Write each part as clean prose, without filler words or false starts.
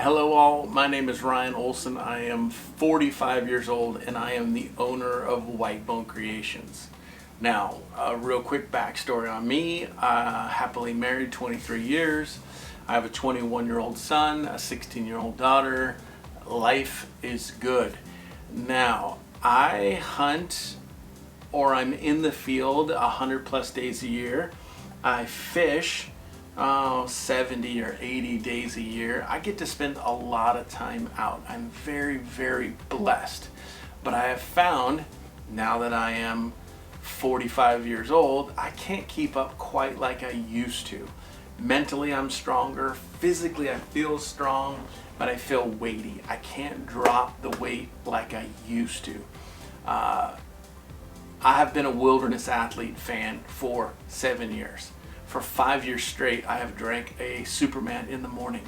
Hello all, my name is Ryan Olsen. I am 45 years old and I am the owner of WHITEBONE Creations. Now, a real quick backstory on me. Happily married 23 years. I have a 21-year-old son, a 16-year-old daughter. Life is good. Now, I hunt or I'm in the field 100+ days a year. I fish 70 or 80 days a year. I get to spend a lot of time out. I'm very, very blessed. But I have found, now that I am 45 years old, I can't keep up quite like I used to. Mentally, I'm stronger. Physically, I feel strong, but I feel weighty. I can't drop the weight like I used to. I have been a wilderness athlete fan for 7 years. For 5 years straight, I have drank a Superman in the morning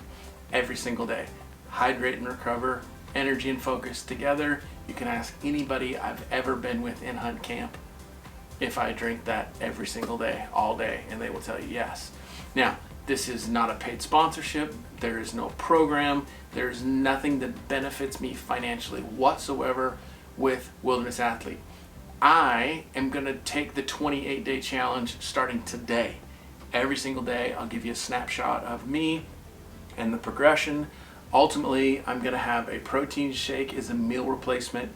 every single day. Hydrate and recover, energy and focus together. You can ask anybody I've ever been with in hunt camp if I drink that every single day, all day, and they will tell you yes. Now, this is not a paid sponsorship. There is no program. There's nothing that benefits me financially whatsoever with Wilderness Athlete. I am gonna take the 28-day challenge starting today. Every single day, I'll give you a snapshot of me and the progression. Ultimately, I'm gonna have a protein shake as a meal replacement.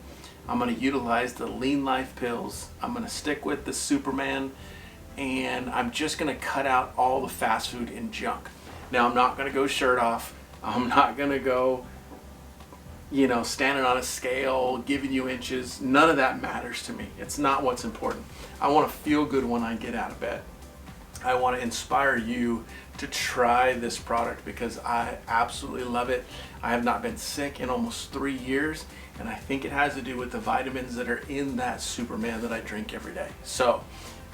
I'm gonna utilize the Lean Life pills. I'm gonna stick with the Superman, and I'm just gonna cut out all the fast food and junk. Now, I'm not gonna go shirt off. I'm not gonna go, standing on a scale, giving you inches. None of that matters to me. It's not what's important. I wanna feel good when I get out of bed. I want to inspire you to try this product because I absolutely love it. I have not been sick in almost 3 years, and I think it has to do with the vitamins that are in that Superman that I drink every day. So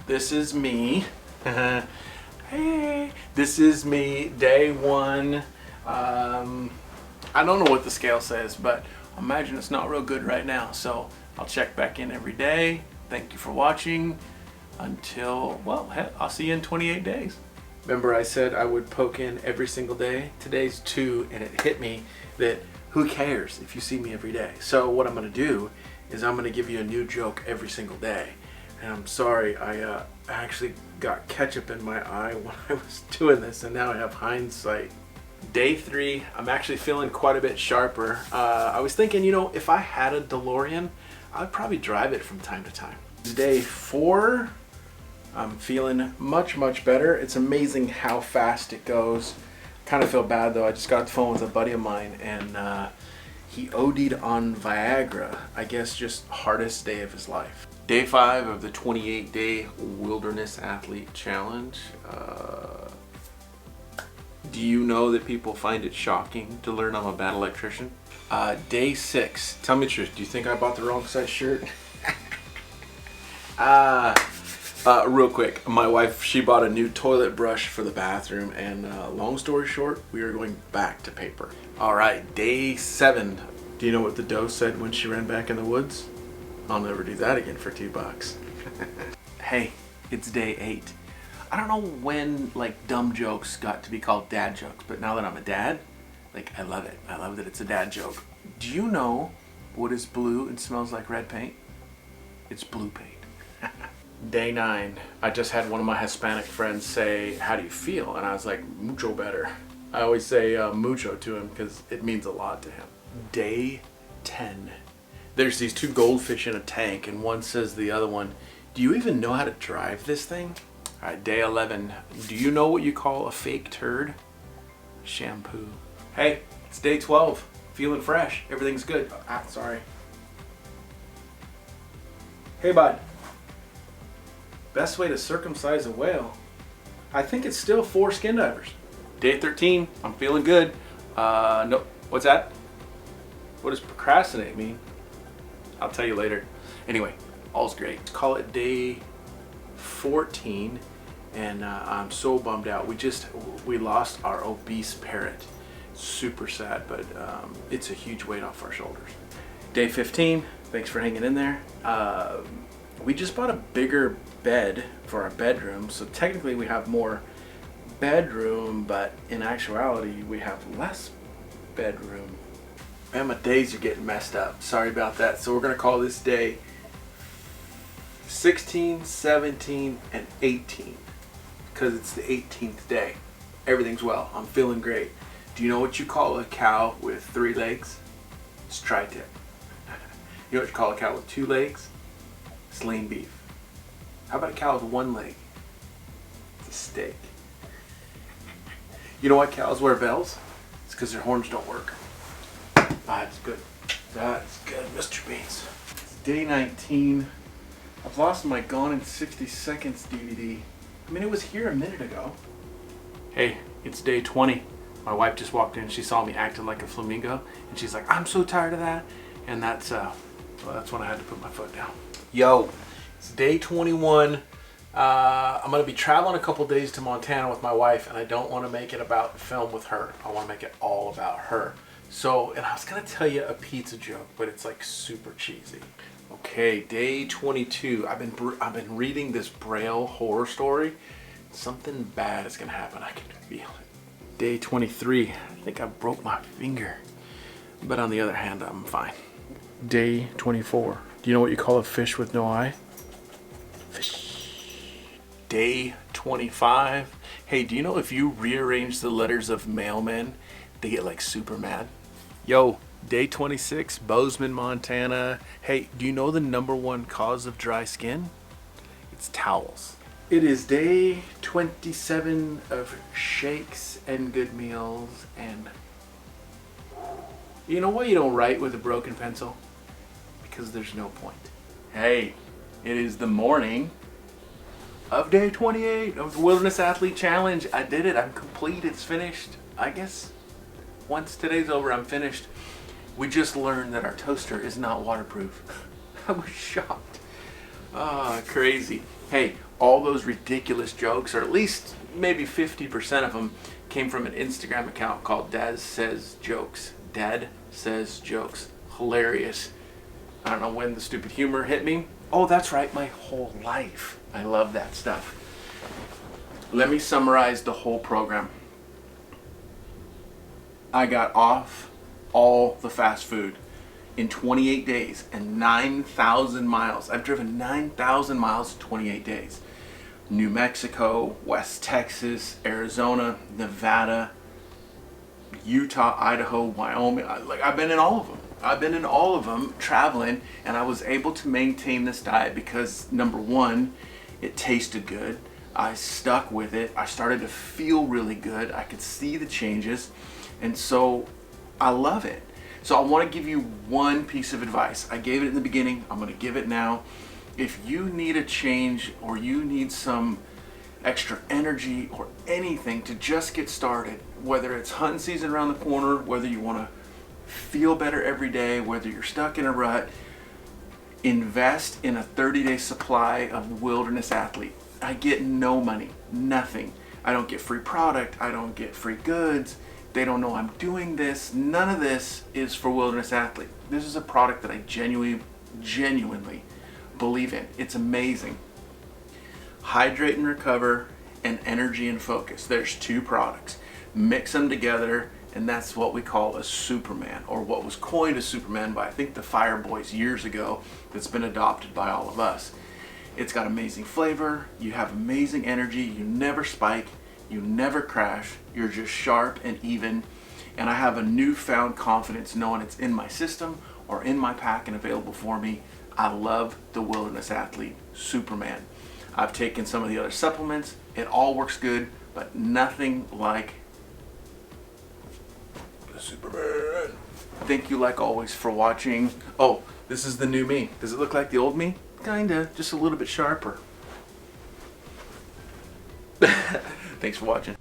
this is me. Hey, this is me, day one. I don't know what the scale says, but I imagine it's not real good right now. So I'll check back in every day. Thank you for watching. Until, well, heck, I'll see you in 28 days. Remember I said I would poke in every single day? Today's 2, and it hit me that who cares if you see me every day? So what I'm gonna do is I'm gonna give you a new joke every single day. And I'm sorry, I actually got ketchup in my eye when I was doing this, and now I have hindsight. Day 3, I'm actually feeling quite a bit sharper. I was thinking, if I had a DeLorean, I'd probably drive it from time to time. Day 4, I'm feeling much, much better. It's amazing how fast it goes. Kind of feel bad though. I just got off the phone with a buddy of mine, and he OD'd on Viagra. I guess just hardest day of his life. Day 5 of the 28-day Wilderness Athlete Challenge. Do you know that people find it shocking to learn I'm a bad electrician? Day 6. Tell me the truth. Do you think I bought the wrong size shirt? Real quick, my wife, she bought a new toilet brush for the bathroom, and long story short, we are going back to paper. All right, day 7. Do you know what the doe said when she ran back in the woods? I'll never do that again for $2. Hey, it's day 8. I don't know when dumb jokes got to be called dad jokes, but now that I'm a dad, I love it. I love that it's a dad joke. Do you know what is blue and smells like red paint? It's blue paint. Day 9, I just had one of my Hispanic friends say, how do you feel? And I was like, mucho better. I always say mucho to him because it means a lot to him. Day 10, there's these 2 goldfish in a tank, and one says to the other one, do you even know how to drive this thing? All right, day 11, do you know what you call a fake turd? Shampoo. Hey, it's day 12, feeling fresh, everything's good. Sorry. Hey bud. Best way to circumcise a whale? I think it's still 4 skin divers. Day 13, I'm feeling good. No, what's that? What does procrastinate mean? I'll tell you later. Anyway, all's great. Call it day 14, and I'm so bummed out. We lost our obese parrot. Super sad, but it's a huge weight off our shoulders. Day 15, thanks for hanging in there. We just bought a bigger bed for our bedroom, so technically we have more bedroom, but in actuality we have less bedroom. Man, my days are getting messed up. Sorry about that. So we're gonna call this day 16, 17, and 18 because it's the 18th day. Everything's well. I'm feeling great. Do you know what you call a cow with 3 legs? It's tri-tip. You know what you call a cow with 2 legs? It's lean beef. How about a cow with 1 leg? It's a steak. You know why cows wear bells? It's because their horns don't work. That's good. That's good, Mr. Beans. It's day 19. I've lost my Gone in 60 Seconds DVD. I mean, it was here a minute ago. Hey, it's day 20. My wife just walked in. She saw me acting like a flamingo, and she's like, "I'm so tired of that." And that's when I had to put my foot down. Yo, it's day 21. I'm gonna be traveling a couple days to Montana with my wife, and I don't want to make it about film with her. I want to make it all about her. So, and I was gonna tell you a pizza joke, but it's like super cheesy. Okay, day 22. I've been reading this Braille horror story. Something bad is gonna happen. I can feel it. Day 23. I think I broke my finger, but on the other hand, I'm fine. Day 24. Do you know what you call a fish with no eye? Fish. Day 25. Hey, do you know if you rearrange the letters of mailmen, they get like super mad? Yo, day 26, Bozeman, Montana. Hey, do you know the #1 cause of dry skin? It's towels. It is day 27 of shakes and good meals, and you know why you don't write with a broken pencil? Because there's no point. Hey, it is the morning of day 28 of the Wilderness Athlete Challenge. I did it. I'm complete. It's finished. I guess once today's over, I'm finished. We just learned that our toaster is not waterproof. I was shocked. Crazy. Hey, all those ridiculous jokes, or at least maybe 50% of them, came from an Instagram account called Dad Says Jokes. Dad Says Jokes. Hilarious. I don't know when the stupid humor hit me. Oh, that's right, my whole life. I love that stuff. Let me summarize the whole program. I got off all the fast food in 28 days and 9,000 miles. I've driven 9,000 miles in 28 days. New Mexico, West Texas, Arizona, Nevada, Utah, Idaho, Wyoming. I've been in all of them. I've been in all of them traveling, and I was able to maintain this diet because #1, it tasted good. I stuck with it. I started to feel really good. I could see the changes, and so I love it. So I want to give you one piece of advice. I gave it in the beginning. I'm going to give it now. If you need a change, or you need some extra energy or anything to just get started, whether it's hunting season around the corner, whether you want to feel better every day, whether you're stuck in a rut, invest in a 30-day supply of Wilderness Athlete. I get no money, nothing. I don't get free product. I don't get free goods. They don't know I'm doing this. None of this is for Wilderness Athlete. This is a product that I genuinely believe in. It's amazing. Hydrate and Recover and Energy and Focus. There's 2 products. Mix them together, and that's what we call a Superman, or what was coined as Superman by, I think, the Fire Boys years ago, that's been adopted by all of us. It's got amazing flavor, you have amazing energy, you never spike, you never crash, you're just sharp and even, and I have a newfound confidence knowing it's in my system or in my pack and available for me. I love the Wilderness Athlete Superman. I've taken some of the other supplements, it all works good, but nothing like Superman. Thank you, like always, for watching. Oh, this is the new me. Does it look like the old me? Kinda, just a little bit sharper. Thanks for watching.